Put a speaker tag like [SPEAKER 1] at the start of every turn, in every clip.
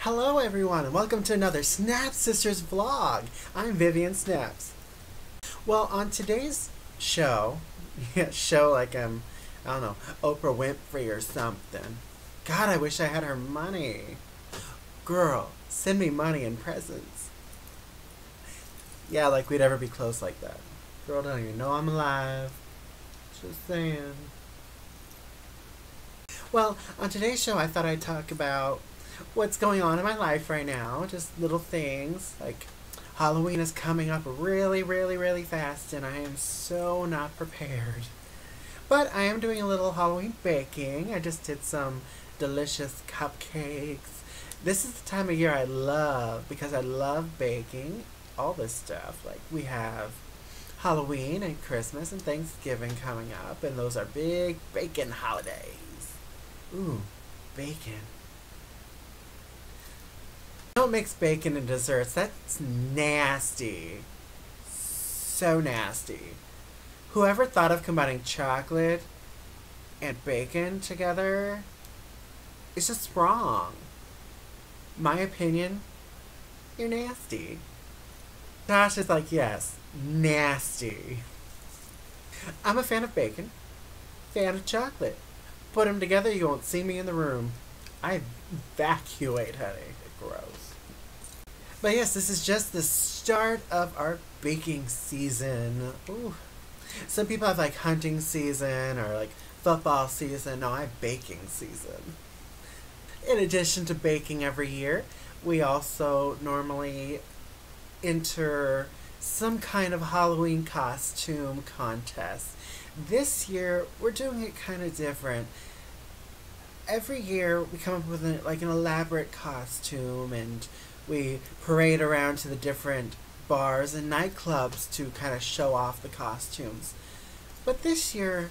[SPEAKER 1] Hello everyone and welcome to another Snap Sisters vlog. I'm Vivien Snaps. Well, on today's show, show like I don't know, Oprah Winfrey or something. God, I wish I had her money. Girl, send me money and presents. Yeah, like we'd ever be close like that. Girl, don't even know I'm alive. Just saying. Well, on today's show I thought I'd talk about what's going on in my life right now. Just little things like Halloween is coming up really fast and I am so not prepared. But I am doing a little Halloween baking. I just did some delicious cupcakes. This is the time of year I love because I love baking all this stuff. Like we have Halloween and Christmas and Thanksgiving coming up, and those are big baking holidays. Ooh, bacon. Don't mix bacon and desserts. That's nasty. So nasty. Whoever thought of combining chocolate and bacon together is just wrong. My opinion, you're nasty. Josh is like, yes, nasty. I'm a fan of bacon, fan of chocolate. Put them together, you won't see me in the room. I evacuate, honey. Gross. But yes, this is just the start of our baking season. Ooh. Some people have like hunting season or like football season. No, I have baking season. In addition to baking every year, we also normally enter some kind of Halloween costume contest. This year, we're doing it kind of different. Every year, we come up with an elaborate costume, and we parade around to the different bars and nightclubs to kind of show off the costumes. But this year,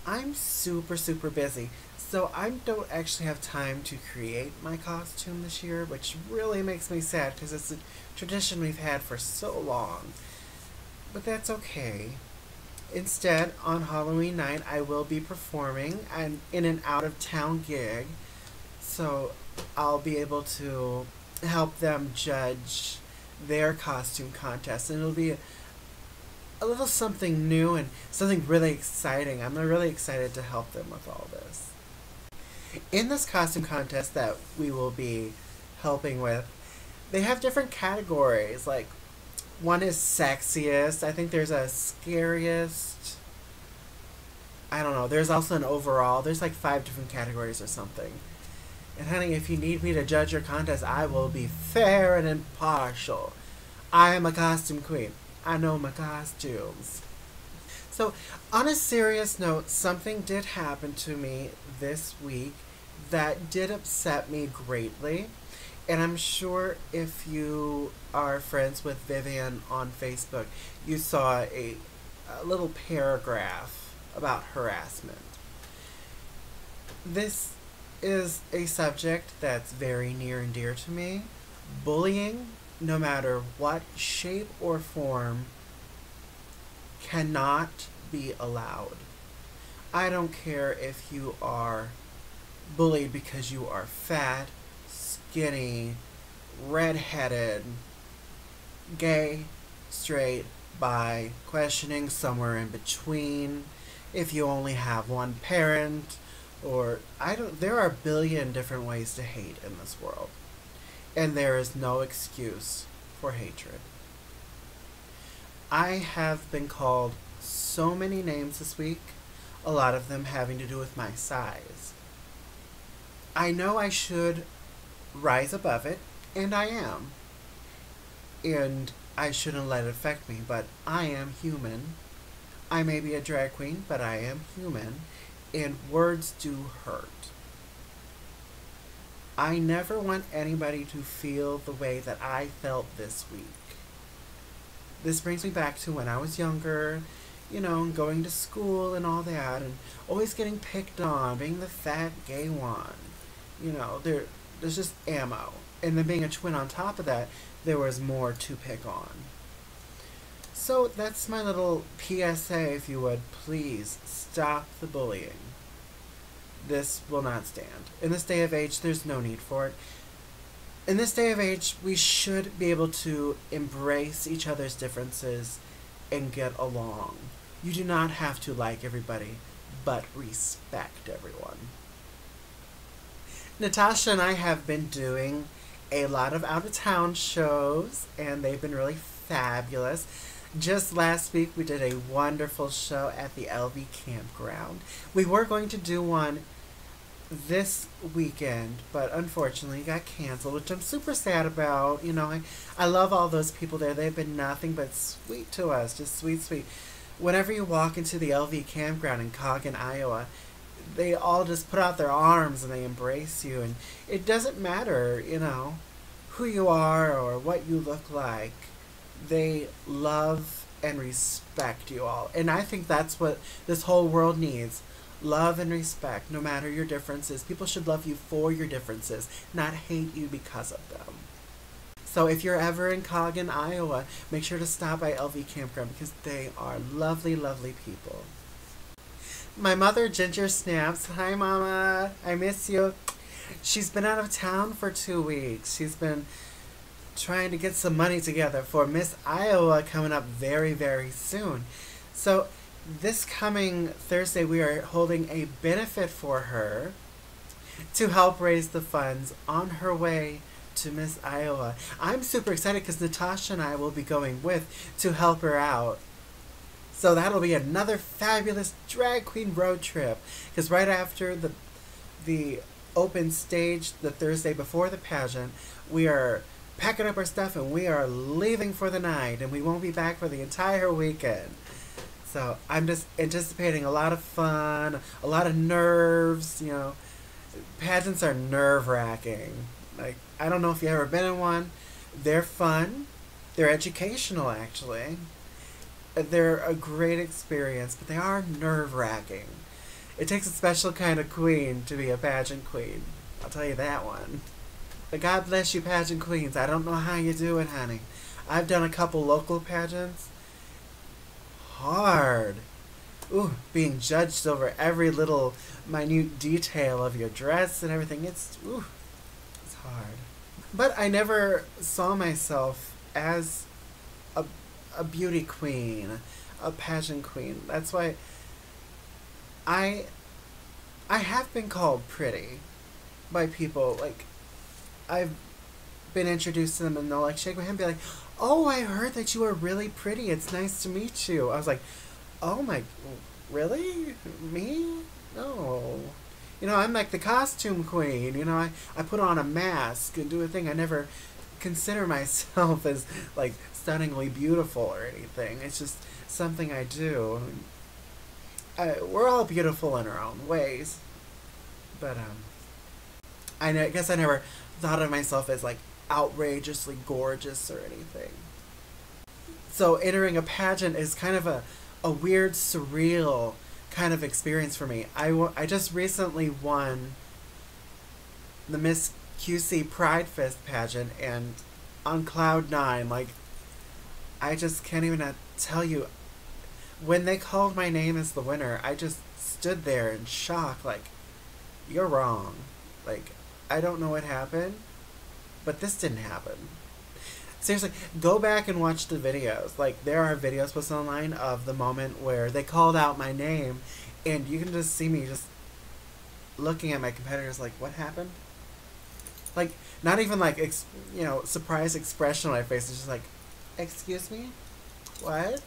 [SPEAKER 1] I'm super busy, so I don't actually have time to create my costume this year, which really makes me sad because it's a tradition we've had for so long. But that's okay. Instead, on Halloween night, I will be performing in an out-of-town gig, so I'll be able to help them judge their costume contest, and it'll be a little something new and something really exciting. I'm really excited to help them with all this. In this costume contest that we will be helping with, they have different categories, like one is sexiest. I think there's a scariest. I don't know. There's also an overall. There's like 5 different categories or something. And honey, if you need me to judge your contest, I will be fair and impartial. I am a costume queen. I know my costumes. So, on a serious note, something did happen to me this week that did upset me greatly. And I'm sure if you are friends with Vivien on Facebook, you saw a little paragraph about harassment. This is a subject that's very near and dear to me. Bullying, no matter what shape or form, cannot be allowed. I don't care if you are bullied because you are fat, skinny, red-headed, gay, straight, bi, questioning, somewhere in between, if you only have one parent, or there are a billion different ways to hate in this world. And there is no excuse for hatred. I have been called so many names this week, a lot of them having to do with my size. I know I should rise above it, and I am. And I shouldn't let it affect me, but I am human. I may be a drag queen, but I am human, and words do hurt. I never want anybody to feel the way that I felt this week. This brings me back to when I was younger, you know, going to school and all that, and always getting picked on, being the fat gay one. You know, there's just ammo. And then being a twin on top of that, there was more to pick on. So that's my little PSA, if you would. Please stop the bullying. This will not stand. In this day of age, there's no need for it. In this day of age, we should be able to embrace each other's differences and get along. You do not have to like everybody, but respect everyone. Natasha and I have been doing a lot of out of town shows, and they've been really fabulous. Just last week, we did a wonderful show at the LV campground. We were going to do one this weekend, but unfortunately it got canceled, which I'm super sad about. You know, I love all those people there. They've been nothing but sweet to us, just sweet, sweet. Whenever you walk into the LV campground in Coggan, Iowa, they all just put out their arms and they embrace you, and it doesn't matter, you know, who you are or what you look like. They love and respect you all, and I think that's what this whole world needs. Love and respect, no matter your differences. People should love you for your differences, not hate you because of them. So if you're ever in Coggan, Iowa, make sure to stop by LV Campground because they are lovely, lovely people. My mother, Ginger Snaps. Hi, Mama. I miss you. She's been out of town for 2 weeks. She's been trying to get some money together for Miss Iowa coming up very, very soon. So this coming Thursday, we are holding a benefit for her to help raise the funds on her way to Miss Iowa. I'm super excited because Natasha and I will be going with to help her out. So that'll be another fabulous drag queen road trip. Because right after the open stage, the Thursday before the pageant, we are packing up our stuff and we are leaving for the night. And we won't be back for the entire weekend. So I'm just anticipating a lot of fun, a lot of nerves, you know. Pageants are nerve-wracking. Like, I don't know if you've ever been in one. They're fun. They're educational, actually. They're a great experience, but they are nerve-wracking. It takes a special kind of queen to be a pageant queen. I'll tell you that one. But God bless you, pageant queens. I don't know how you do it, honey. I've done a couple local pageants. Hard. Ooh, being judged over every little minute detail of your dress and everything. It's hard. But I never saw myself as a beauty queen, a pageant queen. That's why I have been called pretty by people. Like, I've been introduced to them and they'll like shake my hand and be like, "Oh, I heard that you are really pretty. It's nice to meet you." I was like, "Oh my, really? Me? No. You know, I'm like the costume queen. You know, I put on a mask and do a thing. I never consider myself as like stunningly beautiful or anything. It's just something I do. We're all beautiful in our own ways. But I guess I never thought of myself as like outrageously gorgeous or anything. So entering a pageant is kind of a weird, surreal kind of experience for me. I just recently won the Miss QC Pride Fest pageant, and on cloud nine, like, I just can't even tell you. When they called my name as the winner, I just stood there in shock, like, you're wrong. Like, I don't know what happened, but this didn't happen. Seriously, go back and watch the videos. Like, there are videos posted online of the moment where they called out my name, and you can just see me just looking at my competitors like, what happened? Like, not even like, surprised expression on my face. It's just like, excuse me? What?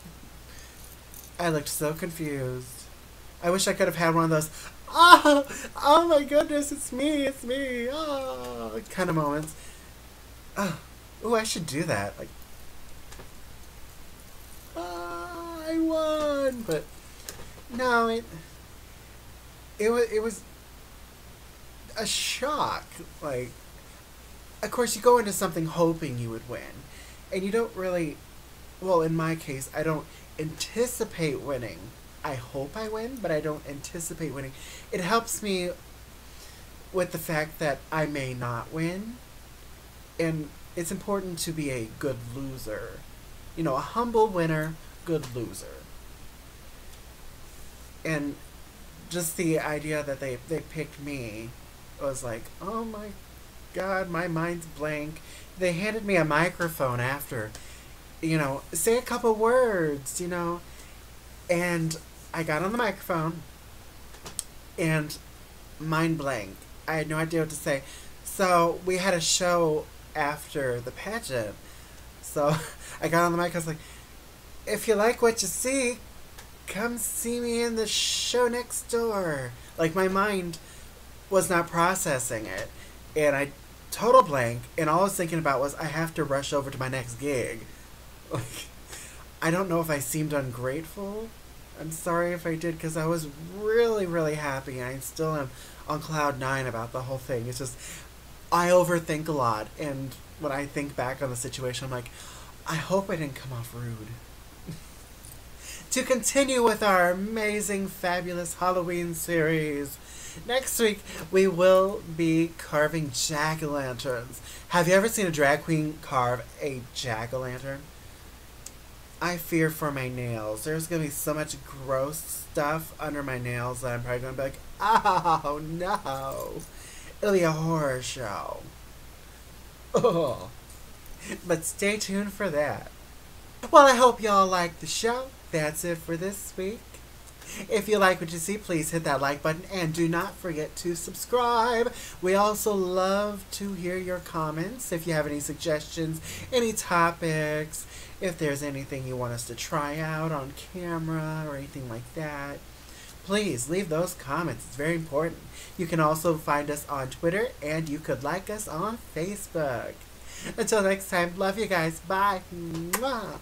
[SPEAKER 1] I looked so confused. I wish I could have had one of those, oh my goodness, it's me, oh, kind of moments. Oh, I should do that. Like, I won, but no, it was a shock. Like, of course, you go into something hoping you would win, and you don't really. Well, in my case, I don't anticipate winning. I hope I win, but I don't anticipate winning. It helps me with the fact that I may not win, and it's important to be a good loser. You know, a humble winner, good loser. And just the idea that they picked me was like, oh my God, my mind's blank. They handed me a microphone after, say a couple words, and I got on the microphone and mind blank. I had no idea what to say. So we had a show after the pageant. So I got on the mic. I was like, if you like what you see, come see me in the show next door. Like, my mind was not processing it. And I total blank. And all I was thinking about was I have to rush over to my next gig. Like, I don't know if I seemed ungrateful. I'm sorry if I did, because I was really, really happy. I still am on cloud 9 about the whole thing. It's just, I overthink a lot. And when I think back on the situation, I'm like, I hope I didn't come off rude. To continue with our amazing, fabulous Halloween series, next week we will be carving jack-o'-lanterns. Have you ever seen a drag queen carve a jack-o'-lantern? I fear for my nails. There's going to be so much gross stuff under my nails that I'm probably going to be like, oh no. It'll be a horror show. Oh. But stay tuned for that. Well, I hope y'all like the show. That's it for this week. If you like what you see, please hit that like button and do not forget to subscribe. We also love to hear your comments. If you have any suggestions, any topics, if there's anything you want us to try out on camera or anything like that, please leave those comments. It's very important. You can also find us on Twitter, and you could like us on Facebook. Until next time, love you guys. Bye. Mwah.